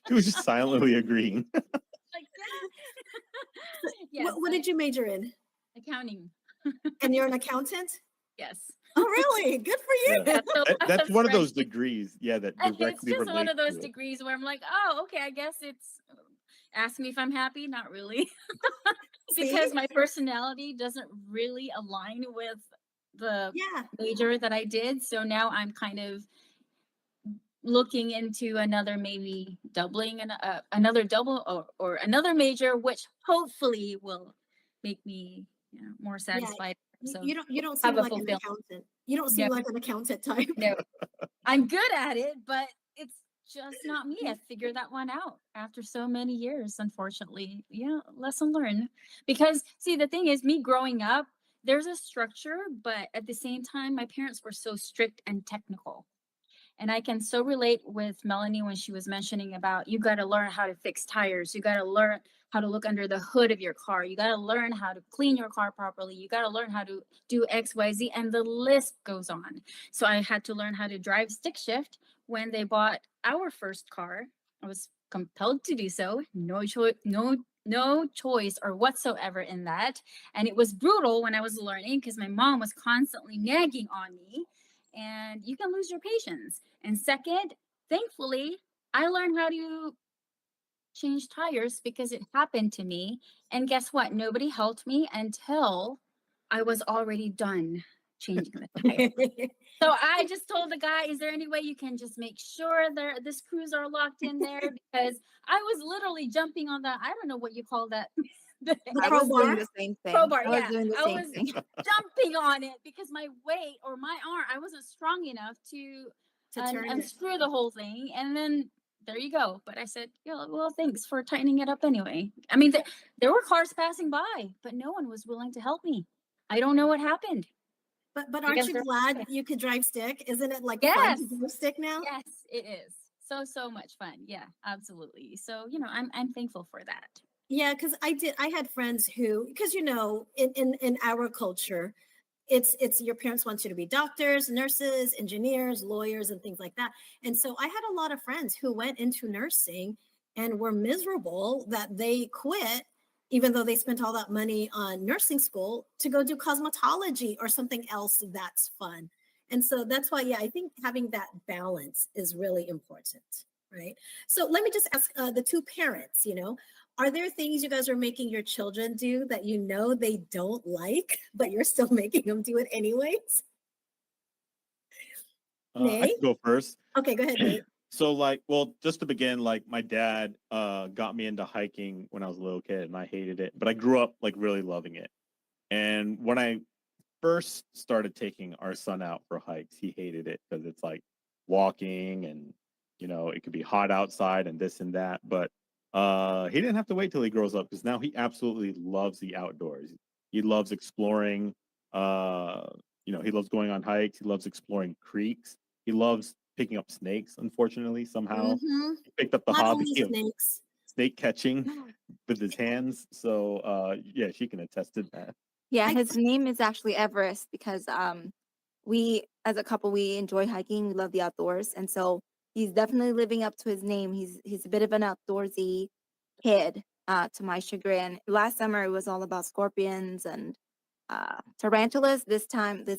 She was just silently agreeing. Like, yes, What did you major in? accounting. And you're an accountant? Yes. Oh, really? Good for you. Yeah. Yeah, so I That's was one of those ready. degrees, yeah, that It's directly just one relates of those to it. degrees where I'm like, oh, okay, I guess it's ask me if I'm happy. Not really. See? Because my personality doesn't really align with the Yeah. major that I did. So now I'm kind of looking into another, maybe doubling and another double or another major, which hopefully will make me more Yeah. satisfied. So You don't have seem a like an fulfillment. accountant. You don't No, seem like an accountant type. no, I'm good at it, but it's just not me. I figured that one out after so many years, unfortunately. Yeah, lesson learned. Because see, the thing is, me growing up, there's a structure, but at the same time, my parents were so strict and technical. And I can so relate with Melanie when she was mentioning about you got to learn how to fix tires. You got to learn how to look under the hood of your car. You got to learn how to clean your car properly. You got to learn how to do X, Y, Z, and the list goes on. So I had to learn how to drive stick shift when they bought our first car. I was compelled to do so. No choice, no choice or whatsoever in that. And it was brutal when I was learning because my mom was constantly nagging on me, and you can lose your patience. And second, thankfully, I learned how to change tires because it happened to me. And guess what? Nobody helped me until I was already done changing the tire. So I just told the guy, is there any way you can just make sure the screws are locked in there? Because I was literally jumping on the, I don't know what you call that. The I was doing crowbar? the same thing. Crowbar, I was yeah. doing the I same was thing. jumping on it because my weight or my arm, I wasn't strong enough to To turn it. unscrew the whole thing. And then there you go. But I said, yeah, well, thanks for tightening it up anyway. I mean, there were cars passing by, but no one was willing to help me. I don't know what happened. But I aren't guess you they're glad you could drive stick? Isn't it like fun yes, to drive stick now? yes, it is so much fun. Yeah, absolutely. So I'm thankful for that. Yeah, because I had friends who, because in our culture, it's your parents want you to be doctors, nurses, engineers, lawyers, and things like that. And so I had a lot of friends who went into nursing and were miserable that they quit, even though they spent all that money on nursing school, to go do cosmetology or something else that's fun. And so that's why, yeah, I think having that balance is really important, right? So let me just ask the two parents, are there things you guys are making your children do that they don't like, but you're still making them do it anyways? I Nate? can go first. Okay, go ahead, Nate. So like, well, just to begin, like my dad got me into hiking when I was a little kid and I hated it, but I grew up like really loving it. And when I first started taking our son out for hikes, he hated it because it's like walking and it could be hot outside and this and that. But he didn't have to wait till he grows up because now he absolutely loves the outdoors. He loves exploring. Uh, he loves going on hikes. He loves exploring creeks. He loves picking up snakes. Unfortunately, somehow Mm-hmm. he picked up the Not hobby only of snakes. snake catching with his hands. So yeah, she can attest to that. Yeah, I- his name is actually Everest because we as a couple we enjoy hiking, we love the outdoors, and so he's definitely living up to his name. He's a bit of an outdoorsy kid, to my chagrin. Last summer it was all about scorpions and tarantulas. This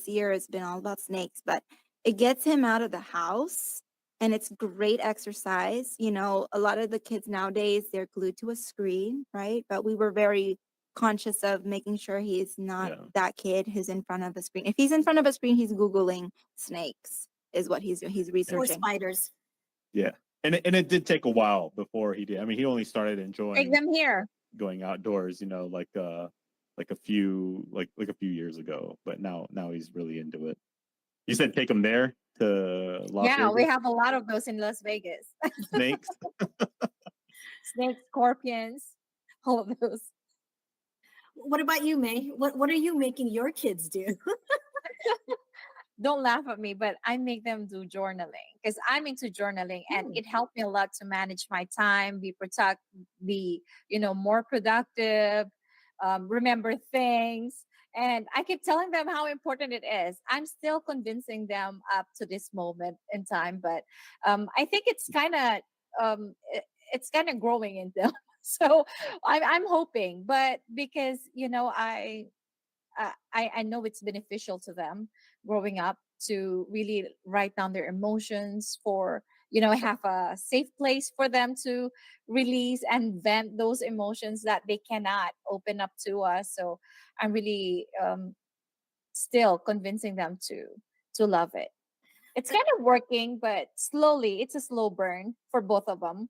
year it's been all about snakes, but it gets him out of the house and it's great exercise. You know, a lot of the kids nowadays they're glued to a screen, right? But we were very conscious of making sure he's not Yeah. that kid who's in front of a screen. If he's in front of a screen, he's Googling snakes, is what he's doing. He's or researching. spiders. Yeah. And it did take a while before he did. I mean, he only started Take enjoying them here. going outdoors, like a few a few years ago. But now he's really into it. You said take him there to Las Yeah, we Vegas. have a lot of those in Las Vegas. Snakes. Snakes, scorpions, all of those. What about you, May? What are you making your kids do? Don't laugh at me, but I make them do journaling because I'm into journaling and it helped me a lot to manage my time, be more productive, remember things. And I keep telling them how important it is. I'm still convincing them up to this moment in time, but I think it's kind of growing in them. So I'm hoping, but because I know it's beneficial to them growing up to really write down their emotions for have a safe place for them to release and vent those emotions that they cannot open up to us. So I'm really still convincing them to love it. It's kind of working, but slowly. It's a slow burn for both of them.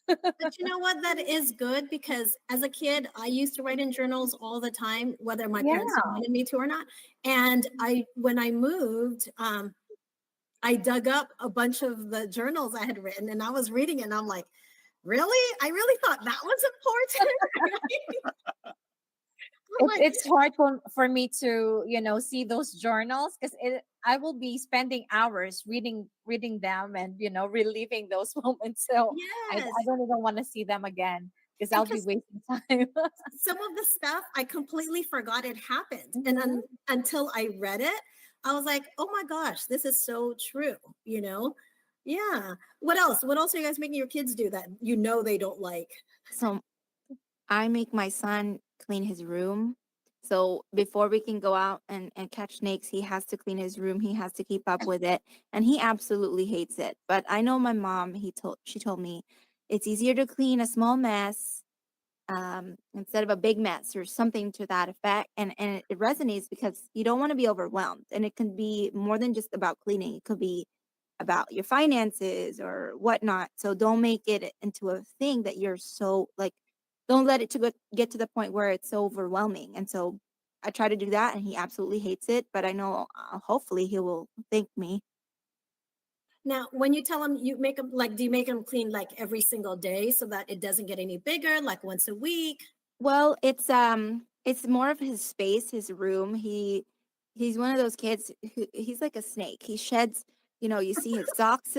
But you know what? That is good because as a kid, I used to write in journals all the time, whether my parents Yeah. wanted me to or not. And when I moved, I dug up a bunch of the journals I had written and I was reading it and I'm like, really? I really thought that was important. I'm like, It's hard for me to see those journals because I will be spending hours reading them and reliving those moments. So I yes. don't even want to see them again because I'll be Because wasting time. some of the stuff I completely forgot it happened. And then until I read it, I was like, oh my gosh, this is so true, you know? Yeah. What else? What else are you guys making your kids do that they don't like? So I make my son clean his room. So before we can go out and catch snakes, he has to clean his room. He has to keep up with it. And he absolutely hates it. But I know my mom, she told me it's easier to clean a small mess instead of a big mess or something to that effect. And it resonates because you don't want to be overwhelmed. And it can be more than just about cleaning. It could be about your finances or whatnot. So don't make it into a thing that you're so like, don't let it get to the point where it's so overwhelming. And so I try to do that and he absolutely hates it, but I know hopefully he will thank me. Now, when you tell them you make them do you make them clean like every single day so that it doesn't get any bigger, like once a week? Well, it's more of his space, his room. He's one of those kids he's like a snake. He sheds, you see his socks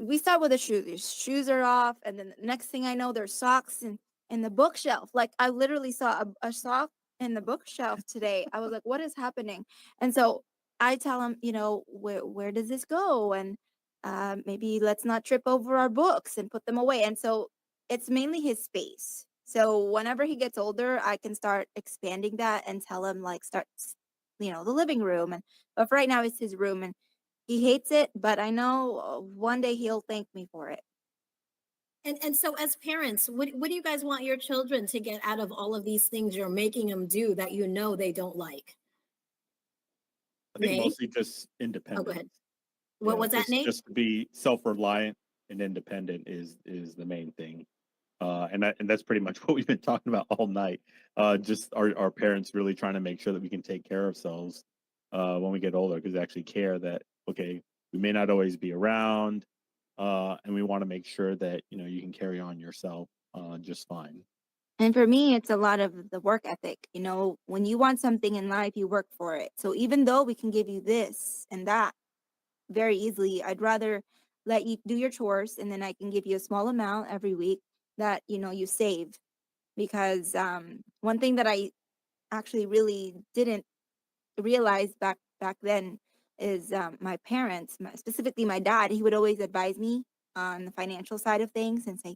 we start with the shoes. His shoes are off, and then the next thing I know, there's socks in the bookshelf. Like I literally saw a sock in the bookshelf today. I was like, what is happening? And so I tell him, where does this go? And maybe let's not trip over our books and put them away. And so it's mainly his space. So whenever he gets older, I can start expanding that and tell him like the living room. But for right now, it's his room, and he hates it. But I know one day he'll thank me for it. And so as parents, what do you guys want your children to get out of all of these things you're making them do that they don't like? I think May? mostly just Oh, go independence. ahead. What was that, Nate? Just to be self-reliant and independent is the main thing. And that's pretty much what we've been talking about all night. Just our parents really trying to make sure that we can take care of ourselves when we get older, because they actually care that, okay, we may not always be around, and we want to make sure that you can carry on yourself just fine. And for me, it's a lot of the work ethic. When you want something in life, you work for it. So even though we can give you this and that very easily, I'd rather let you do your chores and then I can give you a small amount every week. that, you know, you save. Because one thing that I actually really didn't realize back then is my parents, specifically my dad, he would always advise me on the financial side of things and say,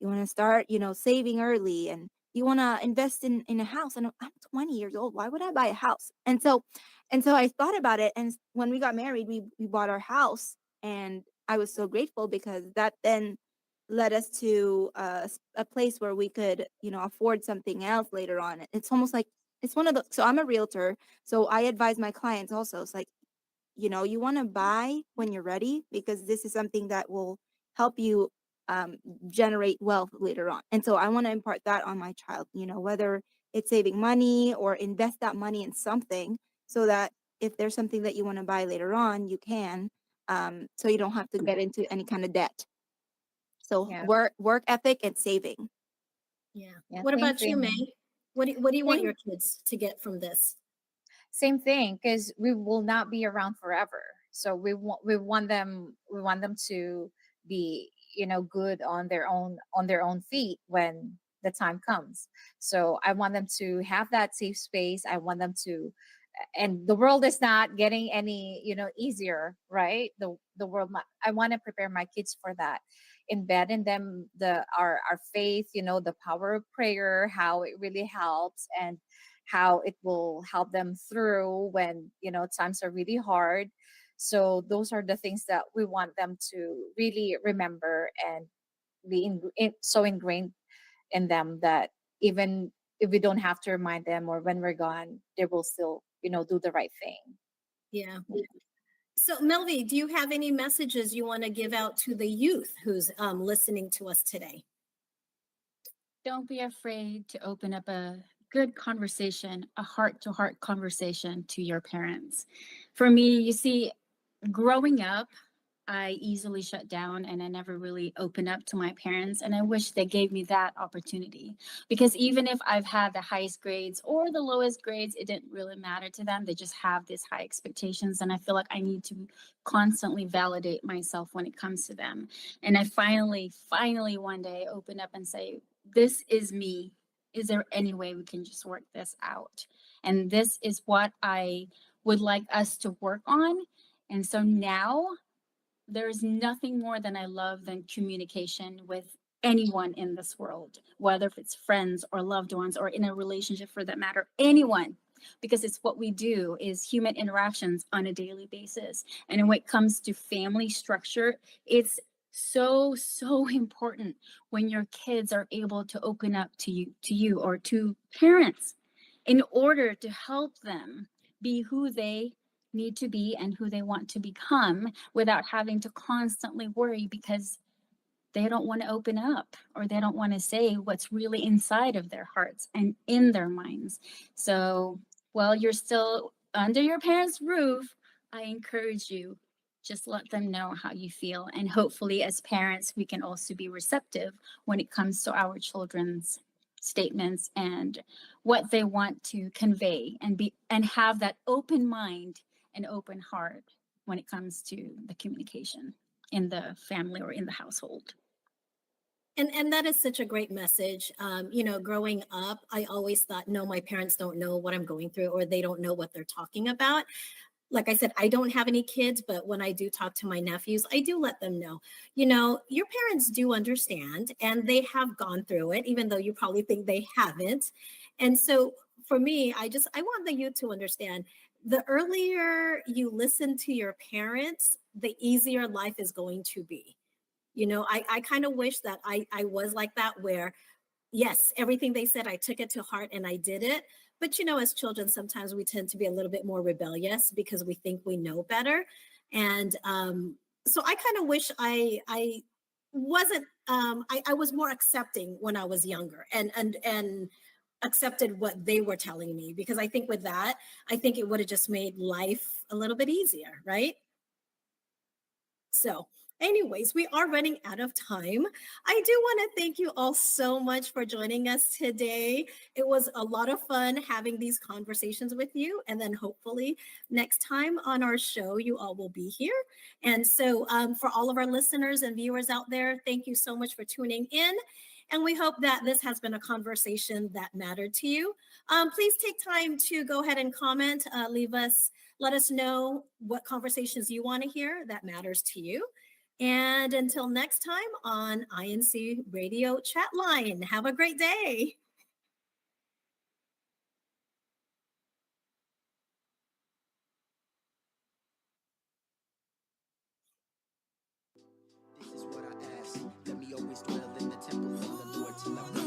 you want to start, you know, saving early, and you want to invest in a house. And I'm 20 years old. Why would I buy a house? And so I thought about it. And when we got married, we bought our house, and I was so grateful because that then led us to a place where we could, you know, afford something else later on. It's almost like it's one of the, so I'm a realtor, so I advise my clients also. It's like, you know, you want to buy when you're ready, because this is something that will help you um, generate wealth later on. And so I want to impart that on my child, you know, whether it's saving money or invest that money in something, so that if there's something that you want to buy later on, you can, so you don't have to get into any kind of debt. So Yeah. work ethic and saving. Yeah. Yeah, What same about you, thing. May? What do you want Same your kids to get from this? same thing, because we will not be around forever. So we want them to be, you know, good on their own feet when the time comes. So I want them to have that safe space. I want them to, and the world is not getting any, you know, easier, right? The world, I want to prepare my kids for that, embed in them our faith, you know, the power of prayer, how it really helps, and how it will help them through when, you know, times are really hard. So those are the things that we want them to really remember and be so ingrained in them that even if we don't have to remind them, or when we're gone, they will still, you know, do the right thing. Yeah. So, Melvi, do you have any messages you want to give out to the youth who's listening to us today? Don't be afraid to open up a good conversation, a heart to heart conversation to your parents. For me, you see, growing up, I easily shut down and I never really opened up to my parents. And I wish they gave me that opportunity, because even if I've had the highest grades or the lowest grades, it didn't really matter to them. They just have these high expectations. And I feel like I need to constantly validate myself when it comes to them. And I finally one day open up and say, this is me. Is there any way we can just work this out? And this is what I would like us to work on. And so now there is nothing more than I love than communication with anyone in this world, whether if it's friends or loved ones or in a relationship for that matter, anyone, because it's what we do is human interactions on a daily basis. And when it comes to family structure, it's so important when your kids are able to open up to you or to parents in order to help them be who they need to be and who they want to become, without having to constantly worry because they don't want to open up or they don't want to say what's really inside of their hearts and in their minds. So while you're still under your parents' roof, I encourage you, just let them know how you feel. And hopefully, as parents, we can also be receptive when it comes to our children's statements and what they want to convey, and have that open mind and open heart when it comes to the communication in the family or in the household. And that is such a great message. You know, growing up, I always thought, no, my parents don't know what I'm going through, or they don't know what they're talking about. Like I said, I don't have any kids, but when I do talk to my nephews, I do let them know, you know, your parents do understand and they have gone through it, even though you probably think they haven't. And so for me, I want the youth to understand, the earlier you listen to your parents, the easier life is going to be. You know, I kind of wish that I was like that, where yes, everything they said, I took it to heart and I did it. But you know, as children, sometimes we tend to be a little bit more rebellious because we think we know better. And so I kind of wish I wasn't I was more accepting when I was younger, and accepted what they were telling me, because I think with that, I think it would have just made life a little bit easier, right? So, anyways, we are running out of time. I do want to thank you all so much for joining us today. It was a lot of fun having these conversations with you. And then hopefully next time on our show, you all will be here. And so, for all of our listeners and viewers out there, thank you so much for tuning in. And we hope that this has been a conversation that mattered to you. Please take time to go ahead and comment, let us know what conversations you want to hear that matters to you. And until next time on INC Radio Chat Line, have a great day. This is what I ask. Let me always dwell in the temple of the Lord till I